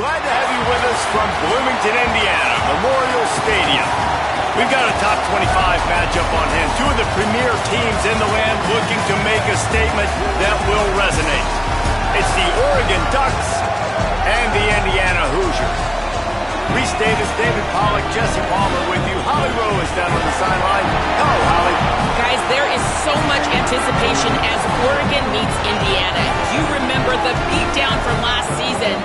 glad to have you with us from Bloomington, Indiana, Memorial Stadium. We've got a top 25 matchup on hand. Two of the premier teams in the land looking to make a statement that will resonate. It's the Oregon Ducks and the Indiana Hoosiers. Reese Davis, David Pollack, Jesse Palmer with you. Holly Rowe is down on the sideline. Hello, Holly. Guys, there is so much anticipation as Oregon meets Indiana. You remember the beatdown from last season.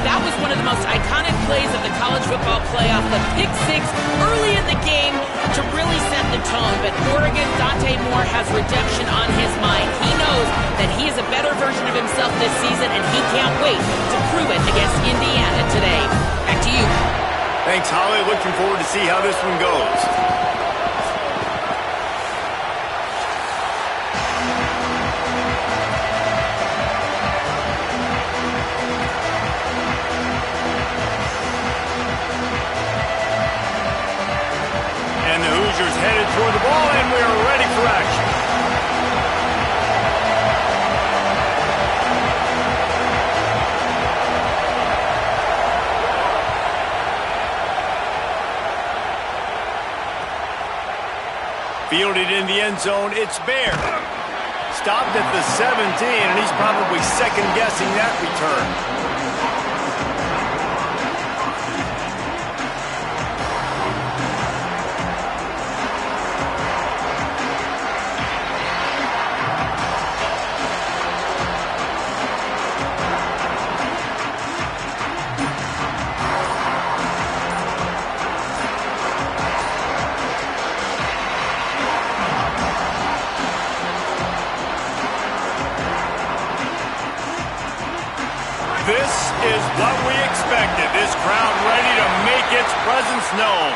That was one of the most iconic plays of the college football playoff. The pick six early in the game to really set the tone. But Oregon, Dante Moore has redemption on his mind. He knows that he is a better version of himself this season, and he can't wait to prove it against Indiana today. Back to you. Thanks, Holly. Looking forward to see how this one goes. And the Hoosiers headed toward the ball, and we are ready for action. Fielded in the end zone, it's Bear. Stopped at the 17, and he's probably second-guessing that return. This is what we expected. This crowd ready to make its presence known.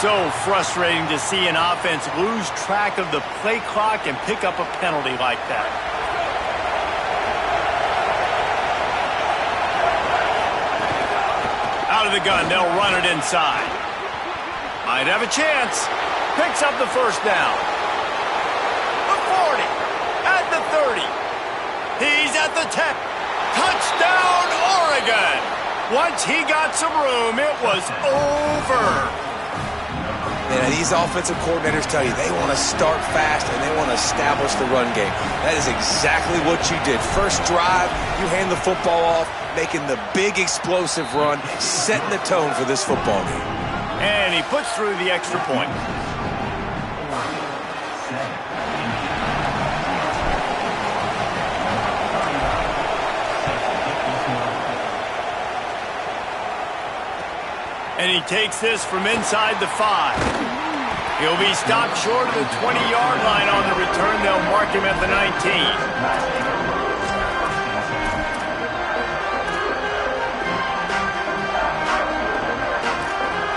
So frustrating to see an offense lose track of the play clock and pick up a penalty like that. Out of the gun, they'll run it inside. Might have a chance. Picks up the first down. The 40. At the 30. He's at the 10. Touchdown, Oregon! Once he got some room, it was over. Yeah, these offensive coordinators tell you they want to start fast and they want to establish the run game. That is exactly what you did. First drive, you hand the football off, making the big explosive run, setting the tone for this football game. And he puts through the extra point. And he takes this from inside the 5. He'll be stopped short of the 20-yard line on the return. They'll mark him at the 19.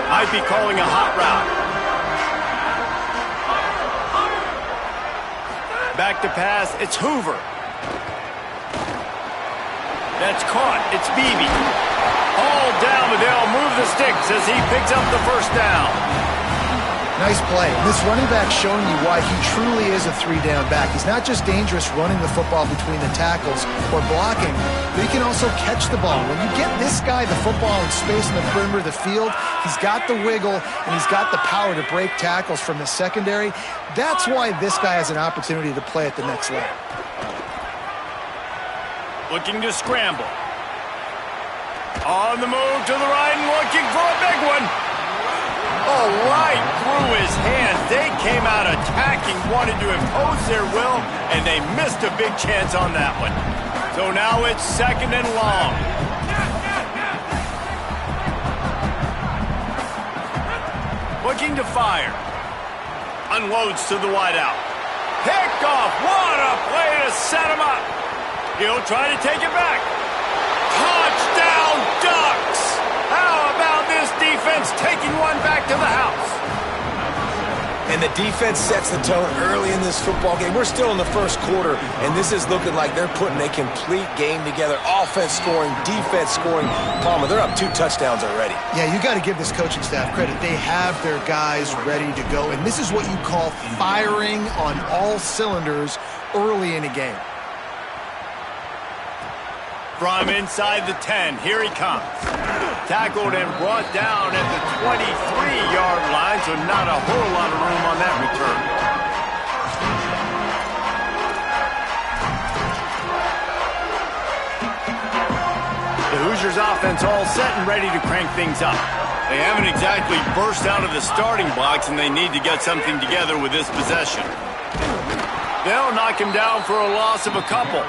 Might be calling a hot route. Back to pass. It's Hoover. That's caught. It's Beebe. All down, but they'll move the sticks as he picks up the first down. Nice play. This running back showing you why he truly is a three-down back. He's not just dangerous running the football between the tackles or blocking, but he can also catch the ball. When you get this guy the football in space in the perimeter of the field, he's got the wiggle and he's got the power to break tackles from the secondary. That's why this guy has an opportunity to play at the next level. Looking to scramble. On the move to the right and looking for a big one. Oh, right through his hands. They came out attacking, wanted to impose their will, and they missed a big chance on that one. So now it's second and long. Looking to fire. Unloads to the wideout. Picked off. What a play to set him up. He'll try to take it back. Touchdown, Ducks! How about this defense taking one back to the house? And the defense sets the tone early in this football game. We're still in the first quarter, and this is looking like they're putting a complete game together. Offense scoring, defense scoring. Palmer, they're up 2 touchdowns already. Yeah, you got to give this coaching staff credit. They have their guys ready to go, and this is what you call firing on all cylinders early in a game. From inside the 10, here he comes. Tackled and brought down at the 23-yard line, so not a whole lot of room on that return. The Hoosiers offense all set and ready to crank things up. They haven't exactly burst out of the starting blocks, and they need to get something together with this possession. They'll knock him down for a loss of a couple.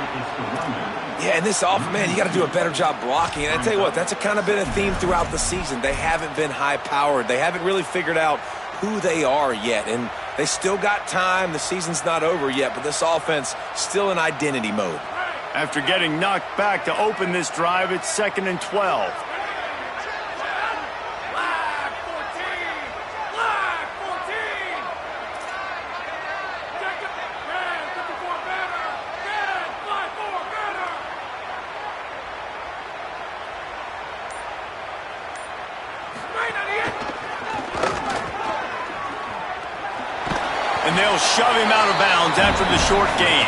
Yeah, and this offense, man, you got to do a better job blocking. And I tell you what, that's kind of been a theme throughout the season. They haven't been high-powered. They haven't really figured out who they are yet. And they still got time. The season's not over yet, but this offense still in identity mode. After getting knocked back to open this drive, it's 2nd and 12. And they'll shove him out of bounds after the short gain.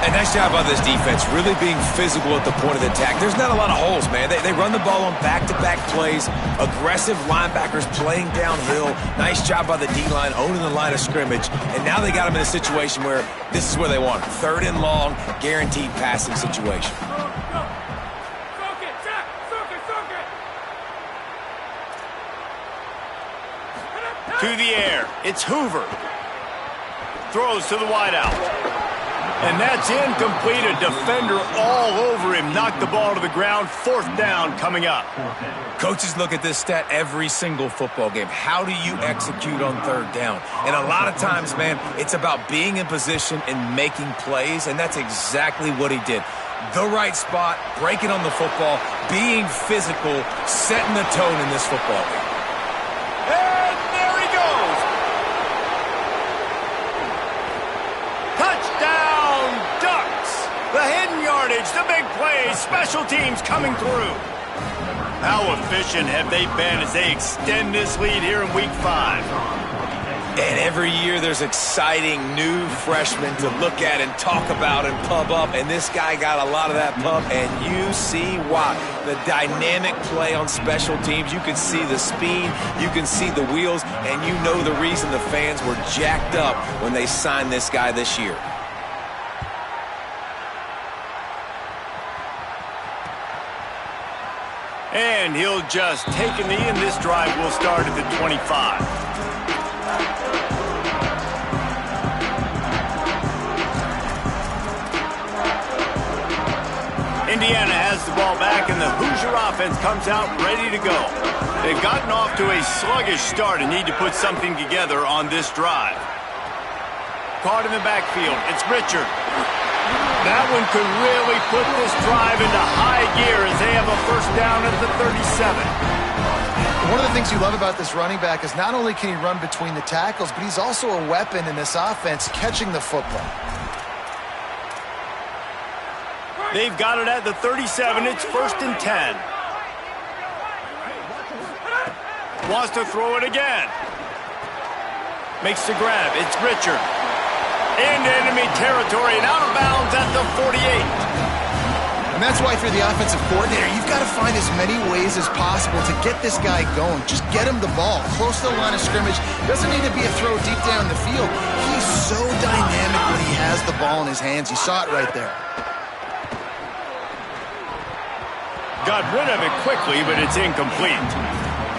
And nice job by this defense, really being physical at the point of the attack. There's not a lot of holes, man. They run the ball on back-to-back plays, aggressive linebackers playing downhill. Nice job by the D-line, owning the line of scrimmage. And now they got them in a situation where this is where they want it. 3rd and long, guaranteed passing situation. To the air, it's Hoover. Throws to the wideout. And that's incomplete. A defender all over him. Knocked the ball to the ground. 4th down coming up. Coaches look at this stat every single football game. How do you execute on 3rd down? And a lot of times, man, it's about being in position and making plays, and that's exactly what he did. The right spot, breaking on the football, being physical, setting the tone in this football game. And there he goes. Touchdown, Ducks. The hidden yardage, the big plays, special teams coming through. How efficient have they been as they extend this lead here in Week 5? And every year there's exciting new freshmen to look at and talk about and pub up. And this guy got a lot of that pub, and you see why. The dynamic play on special teams. You can see the speed, you can see the wheels, and you know the reason the fans were jacked up when they signed this guy this year. And he'll just take a knee, and this drive will start at the 25. Indiana has the ball back, and the Hoosier offense comes out ready to go. They've gotten off to a sluggish start and need to put something together on this drive. Caught in the backfield. It's Richard. That one could really put this drive into high gear as they have a 1st down at the 37. One of the things you love about this running back is not only can he run between the tackles, but he's also a weapon in this offense catching the football. They've got it at the 37. It's 1st and 10. Wants to throw it again. Makes the grab. It's Richard. Into enemy territory and out of bounds at the 48. And that's why if you're the offensive coordinator, you've got to find as many ways as possible to get this guy going. Just get him the ball close to the line of scrimmage. Doesn't need to be a throw deep down the field. He's so dynamic when he has the ball in his hands. You saw it right there. Got rid of it quickly, but it's incomplete.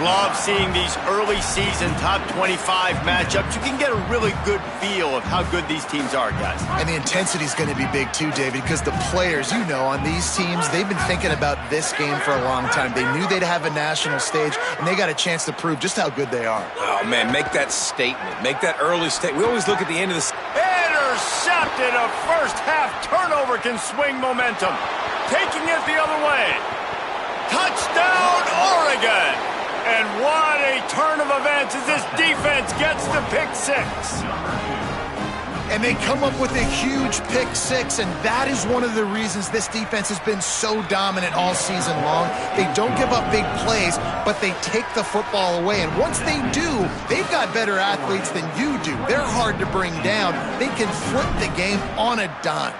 Love seeing these early season top 25 matchups. You can get a really good feel of how good these teams are, guys. And the intensity is going to be big too, David, because the players, you know, on these teams, they've been thinking about this game for a long time. They knew they'd have a national stage, and they got a chance to prove just how good they are. Oh, man, make that statement. Make that early statement. We always look at the end of the... Intercepted. A first-half turnover can swing momentum. Taking it the other way. Touchdown, Oregon! And what a turn of events as this defense gets the pick 6. And they come up with a huge pick 6, and that is one of the reasons this defense has been so dominant all season long. They don't give up big plays, but they take the football away. And once they do, they've got better athletes than you do. They're hard to bring down. They can flip the game on a dime.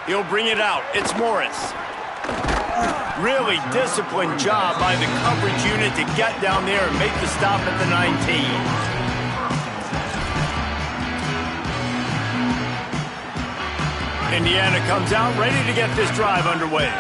He'll bring it out. It's Morris. Really disciplined job by the coverage unit to get down there and make the stop at the 19. Indiana comes out ready to get this drive underway.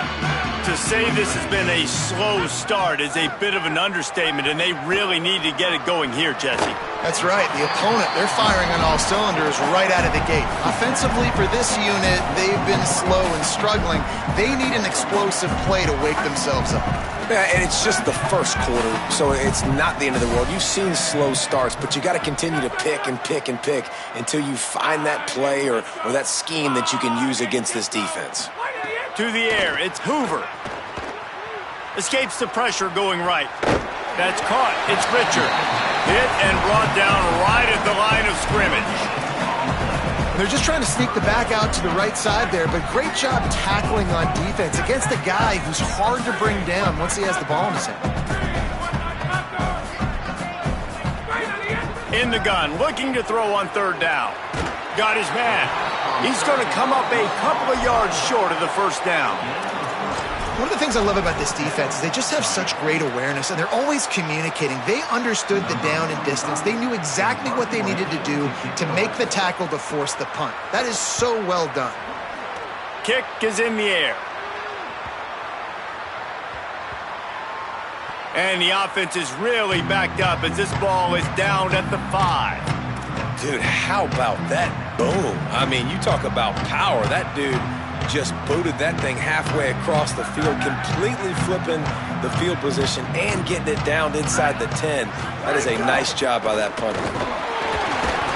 To say this has been a slow start is a bit of an understatement, and they really need to get it going here, Jesse. That's right. The opponent, they're firing on all cylinders right out of the gate. Offensively, for this unit, they've been slow and struggling. They need an explosive play to wake themselves up. Yeah, and it's just the first quarter, so it's not the end of the world. You've seen slow starts, but you got to continue to pick and pick and pick until you find that play or that scheme that you can use against this defense. To the air, it's Hoover. Escapes the pressure going right. That's caught. It's Richard. Hit and brought down right at the line of scrimmage. They're just trying to sneak the back out to the right side there, but great job tackling on defense against a guy who's hard to bring down once he has the ball in his hand. In the gun, looking to throw on third down. Got his man. He's going to come up a couple of yards short of the first down. One of the things I love about this defense is they just have such great awareness, and they're always communicating. They understood the down and distance. They knew exactly what they needed to do to make the tackle to force the punt. That is so well done. Kick is in the air. And the offense is really backed up as this ball is down at the 5. Dude, how about that boom? I mean, you talk about power. That dude just booted that thing halfway across the field, completely flipping the field position and getting it down inside the 10. That is a nice job by that punter.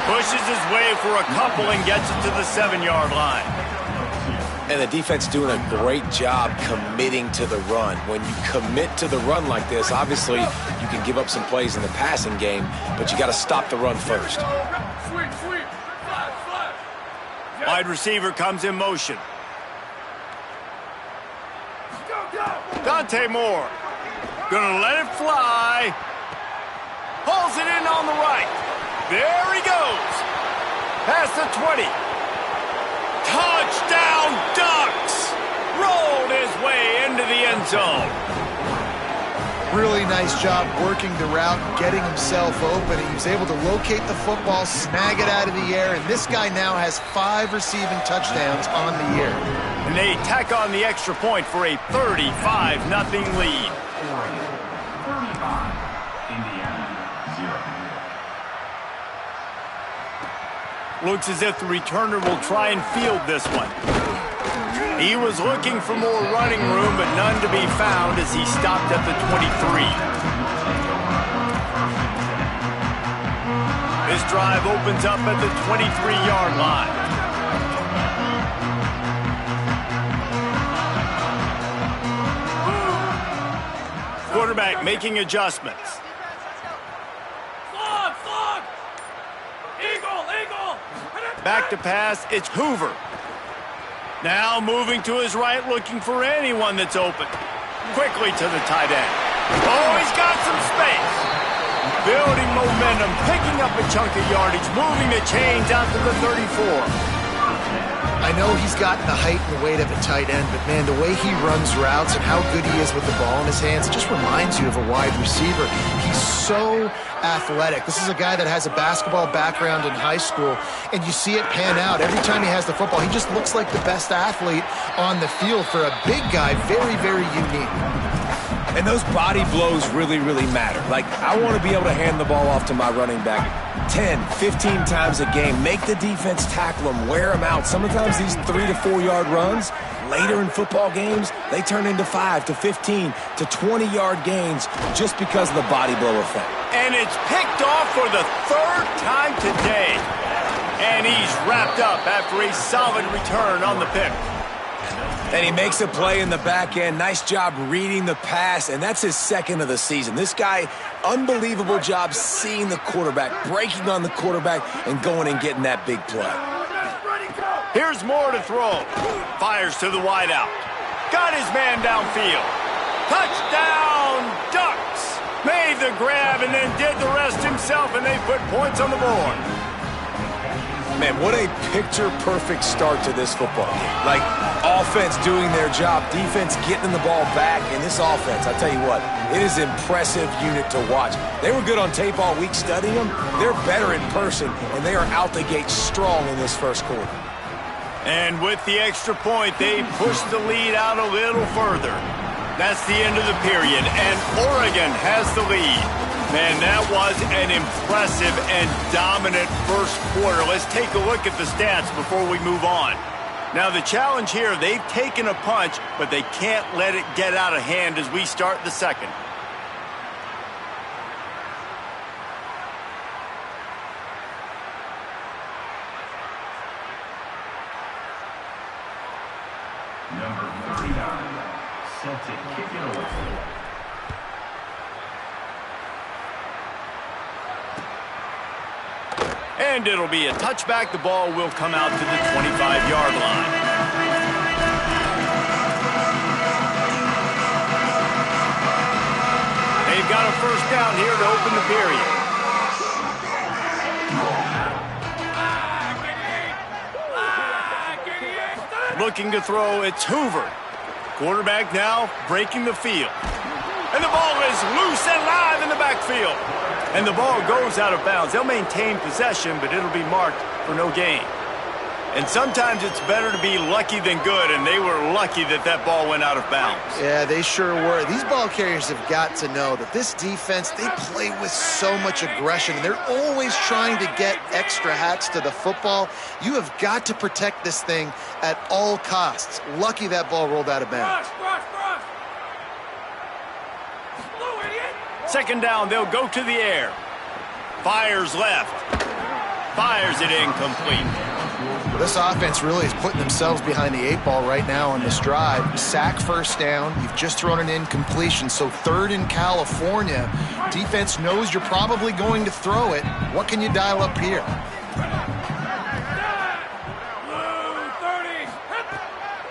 Pushes his way for a couple and gets it to the 7-yard line. And the defense doing a great job committing to the run. When you commit to the run like this, obviously you can give up some plays in the passing game, but you got to stop the run first. Wide receiver comes in motion. Dante Moore. Gonna let it fly. Pulls it in on the right. There he goes. Past the 20. Touchdown Ducks! Rolled his way into the end zone. Really nice job working the route, getting himself open. He was able to locate the football, snag it out of the air, and this guy now has 5 receiving touchdowns on the year. And they tack on the extra point for a 35-0 lead. Looks as if the returner will try and field this one. He was looking for more running room, but none to be found as he stopped at the 23. This drive opens up at the 23-yard line. Quarterback making adjustments. Back to pass, it's Hoover. Now moving to his right, looking for anyone that's open. Quickly to the tight end. Oh, he's got some space. Building momentum, picking up a chunk of yardage, moving the chains out to the 34. I know he's got the height and weight of a tight end, but man, the way he runs routes and how good he is with the ball in his hands, it just reminds you of a wide receiver. He's so athletic. This is a guy that has a basketball background in high school, and you see it pan out. Every time he has the football, he just looks like the best athlete on the field. For a big guy, very, very unique. And those body blows really, really matter. Like, I want to be able to hand the ball off to my running back 10, 15 times a game. Make the defense tackle them, wear them out. Sometimes these 3 to 4 yard runs, later in football games, they turn into 5 to 15 to 20-yard gains just because of the body blow effect. And it's picked off for the 3rd time today. And he's wrapped up after a solid return on the pick. And he makes a play in the back end. Nice job reading the pass, and that's his 2nd of the season. This guy, unbelievable job seeing the quarterback, breaking on the quarterback, and going and getting that big play. Here's Moore to throw. Fires to the wideout. Got his man downfield. Touchdown, Ducks! Made the grab and then did the rest himself, and they put points on the board. Man, what a picture-perfect start to this football game. Like, offense doing their job, defense getting the ball back, and this offense, I tell you what, it is an impressive unit to watch. They were good on tape all week studying them. They're better in person, and they are out the gate strong in this first quarter. And with the extra point, they pushed the lead out a little further. That's the end of the period, and Oregon has the lead. Man, that was an impressive and dominant first quarter. Let's take a look at the stats before we move on. Now, the challenge here, they've taken a punch, but they can't let it get out of hand as we start the second. Number 39, set to kick it away. And it'll be a touchback. The ball will come out to the 25-yard line. They've got a first down here to open the period. Looking to throw, it's Hoover. Quarterback now breaking the field. And the ball is loose and live in the backfield. And the ball goes out of bounds. They'll maintain possession, but it'll be marked for no gain. And sometimes it's better to be lucky than good, and they were lucky that that ball went out of bounds. Yeah, they sure were. These ball carriers have got to know that this defense, they play with so much aggression, and they're always trying to get extra hats to the football. You have got to protect this thing at all costs. Lucky that ball rolled out of bounds. Second down, they'll go to the air. Fires left. Fires it incomplete. This offense really is putting themselves behind the 8 ball right now on this drive. Sack first down. You've just thrown an incompletion, so third in California. Defense knows you're probably going to throw it. What can you dial up here?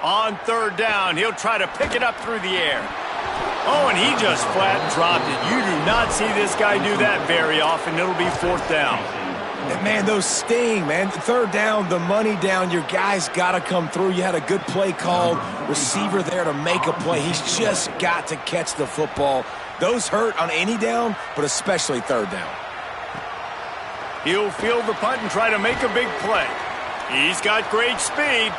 On third down, he'll try to pick it up through the air. Oh, and he just flat dropped it. You do not see this guy do that very often. It'll be fourth down. And man, those sting, man. Third down, the money down. Your guy's got to come through. You had a good play called. Receiver there to make a play. He's just got to catch the football. Those hurt on any down, but especially third down. He'll field the punt and try to make a big play. He's got great speed.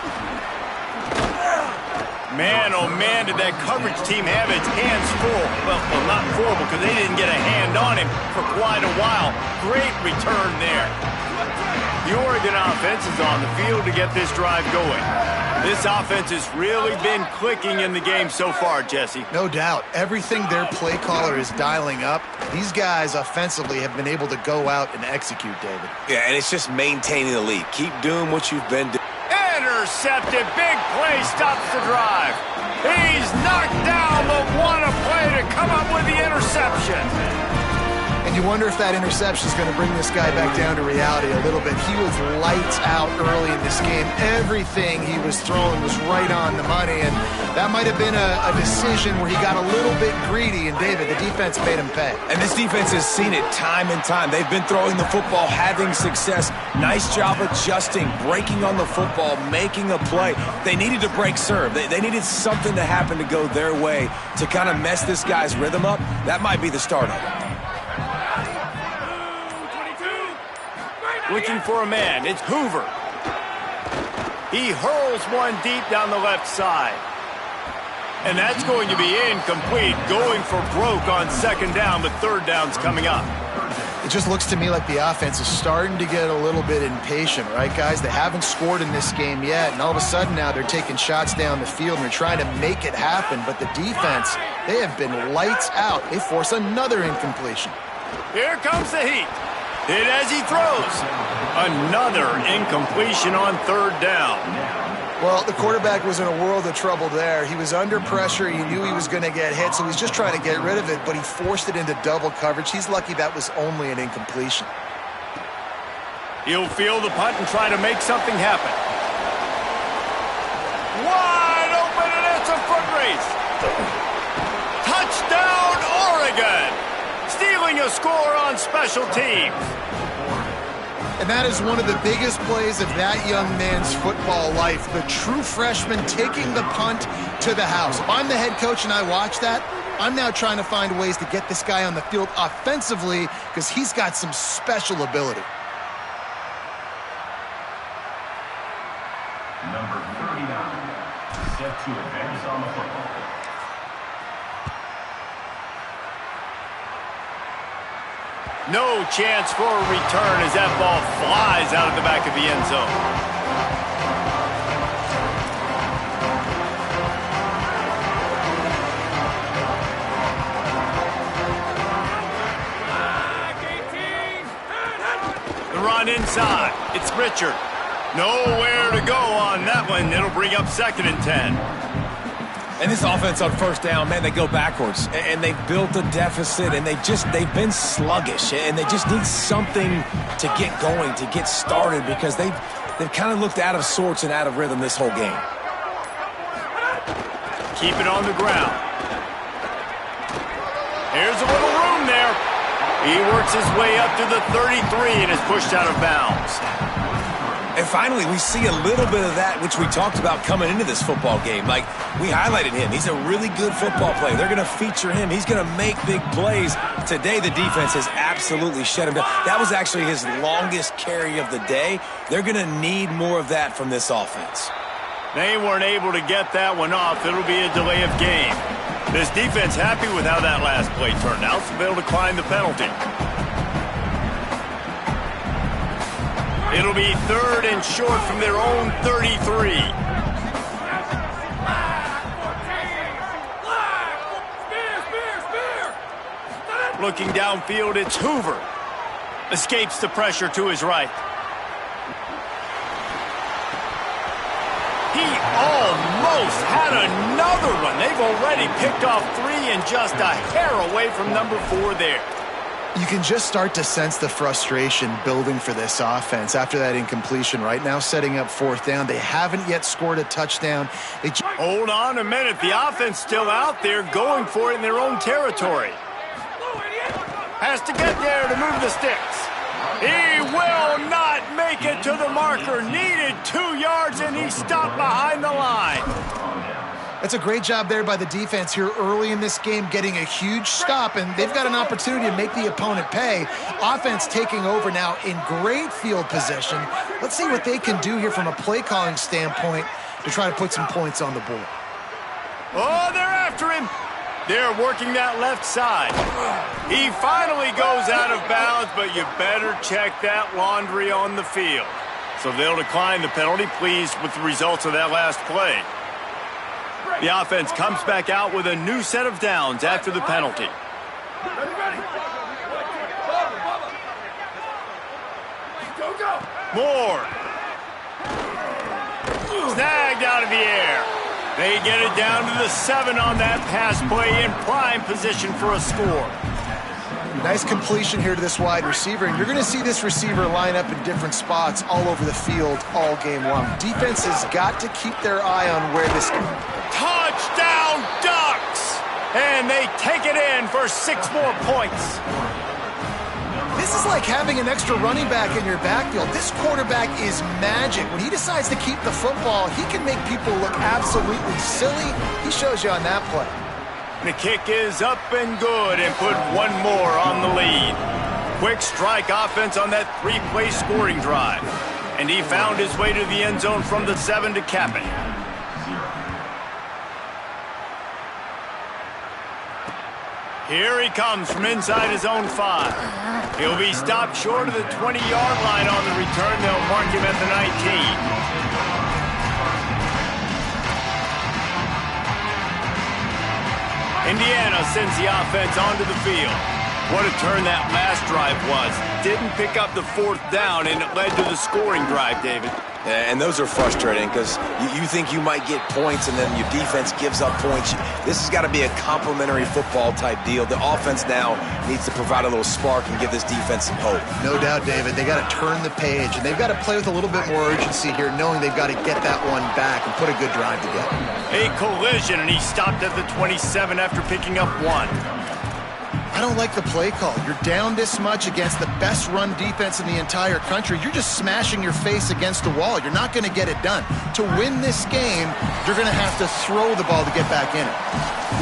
Man, oh man, did that coverage team have its hands full. Well, not full because they didn't get a hand on him for quite a while. Great return there. The Oregon offense is on the field to get this drive going. This offense has really been clicking in the game so far, Jesse. No doubt. Everything their play caller is dialing up, these guys offensively have been able to go out and execute, David. Yeah, and it's just maintaining the lead. Keep doing what you've been doing. Intercepted. Big play stops the drive. He's knocked down, but what a play to come up with the interception. And you wonder if that interception is going to bring this guy back down to reality a little bit. He was lights out early in this game. Everything he was throwing was right on the money, and that might have been a decision where he got a little bit greedy, and David, the defense made him pay. And this defense has seen it time and time. They've been throwing the football, having success. Nice job adjusting, breaking on the football, making a play. They needed to break serve. They needed something to happen to go their way to kind of mess this guy's rhythm up. That might be the start of it. Looking for a man, it's Hoover. He hurls one deep down the left side. And that's going to be incomplete, going for broke on second down, but third down's coming up. It just looks to me like the offense is starting to get a little bit impatient, right, guys? They haven't scored in this game yet, and all of a sudden now they're taking shots down the field and they're trying to make it happen, but the defense, they have been lights out. They force another incompletion. Here comes the heat. Hit as he throws. Another incompletion on third down. Well, the quarterback was in a world of trouble there. He was under pressure. He knew he was going to get hit, so he's just trying to get rid of it, but he forced it into double coverage. He's lucky that was only an incompletion. He'll field the punt and try to make something happen. Wide open, and it's a foot race. Touchdown, Oregon. Stealing a score on special teams. And that is one of the biggest plays of that young man's football life. The true freshman taking the punt to the house. If I'm the head coach and I watch that, I'm now trying to find ways to get this guy on the field offensively because he's got some special ability. Number 39, set to advance on the football. No chance for a return as that ball flies out of the back of the end zone. The run inside. It's Richard. Nowhere to go on that one. It'll bring up 2nd and 10. And this offense on first down, man, they go backwards. And they've built a deficit, and they've been sluggish. And they just need something to get going, to get started, because they've kind of looked out of sorts and out of rhythm this whole game. Keep it on the ground. Here's a little room there. He works his way up to the 33 and is pushed out of bounds. And finally, we see a little bit of that, which we talked about coming into this football game. Like, we highlighted him. He's a really good football player. They're going to feature him. He's going to make big plays. Today, the defense has absolutely shut him down. That was actually his longest carry of the day. They're going to need more of that from this offense. They weren't able to get that one off. It'll be a delay of game. This defense happy with how that last play turned out, so they'll decline the penalty. It'll be 3rd and short from their own 33. Looking downfield, it's Hoover. Escapes the pressure to his right. He almost had another one. They've already picked off 3 and just a hair away from number 4 there. You can just start to sense the frustration building for this offense after that incompletion. Right now, setting up 4th down. They haven't yet scored a touchdown. Hold on a minute. The offense still out there going for it in their own territory. Has to get there to move the sticks. He will not make it to the marker. Needed 2 yards, and he stopped behind the line. That's a great job there by the defense here early in this game, getting a huge stop, and they've got an opportunity to make the opponent pay. Offense taking over now in great field position. Let's see what they can do here from a play calling standpoint to try to put some points on the board. Oh, they're after him. They're working that left side. He finally goes out of bounds, but you better check that laundry on the field. So they'll decline the penalty, pleased with the results of that last play. The offense comes back out with a new set of downs after the penalty. Moore. Snagged out of the air. They get it down to the 7 on that pass play in prime position for a score. Nice completion here to this wide receiver, and you're going to see this receiver line up in different spots all over the field all game long. Defense has got to keep their eye on where this goes. Touchdown Ducks! And they take it in for 6 more points. This is like having an extra running back in your backfield. This quarterback is magic. When he decides to keep the football, he can make people look absolutely silly. He shows you on that play. The kick is up and good and put 1 more on the lead. Quick strike offense on that 3-play scoring drive. And he found his way to the end zone from the 7 to cap it. Here he comes from inside his own 5. He'll be stopped short of the 20-yard line on the return. They'll mark him at the 19. Indiana sends the offense onto the field. What a turn that last drive was. Didn't pick up the 4th down, and it led to the scoring drive, David. Yeah, and those are frustrating because you think you might get points and then your defense gives up points. This has got to be a complementary football type deal. The offense now needs to provide a little spark and give this defense some hope. No doubt, David. They got to turn the page, and they've got to play with a little bit more urgency here, knowing they've got to get that one back and put a good drive together. A collision, and he stopped at the 27 after picking up 1. I don't like the play call. You're down this much against the best run defense in the entire country. You're just smashing your face against the wall. You're not going to get it done. To win this game, you're going to have to throw the ball to get back in it.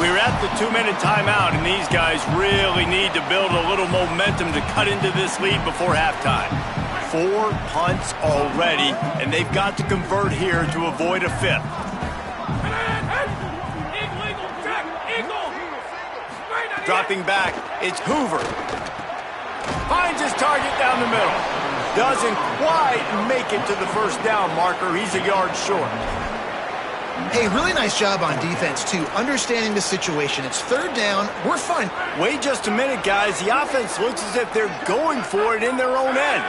We're at the 2-minute timeout, and these guys really need to build a little momentum to cut into this lead before halftime. 4 punts already, and they've got to convert here to avoid a 5th. Dropping back, it's Hoover. Finds his target down the middle. Doesn't quite make it to the first down marker. He's a yard short. Hey, really nice job on defense, too. Understanding the situation. It's 3rd down. We're fine. Wait just a minute, guys. The offense looks as if they're going for it in their own end.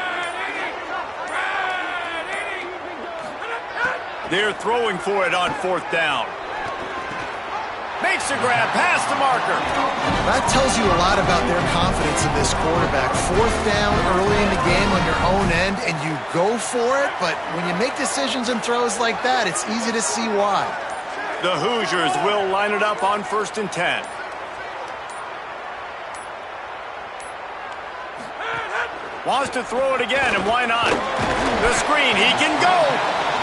They're throwing for it on 4th down. Makes the grab past the marker. That tells you a lot about their confidence in this quarterback. 4th down early in the game on your own end, and you go for it, but when you make decisions and throws like that, it's easy to see why. The Hoosiers will line it up on 1st and 10. Wants to throw it again, and why not? The screen, he can go.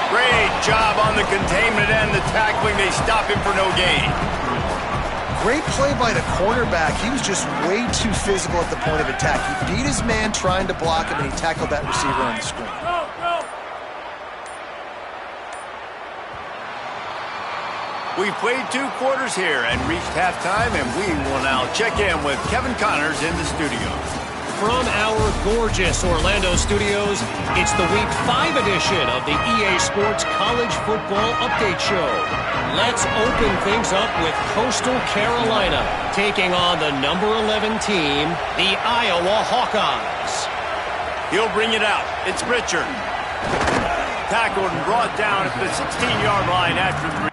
Great job on the containment and the tackling. They stop him for no gain. Great play by the cornerback. He was just way too physical at the point of attack. He beat his man trying to block him, and he tackled that receiver on the screen. We've played 2 quarters here and reached halftime, and we will now check in with Kevin Connors in the studio. From our gorgeous Orlando studios, it's the Week 5 edition of the EA Sports College Football Update Show. Let's open things up with Coastal Carolina taking on the number 11 team, the Iowa Hawkeyes. He'll bring it out. It's Richard. Tackled and brought down at the 16-yard line after the...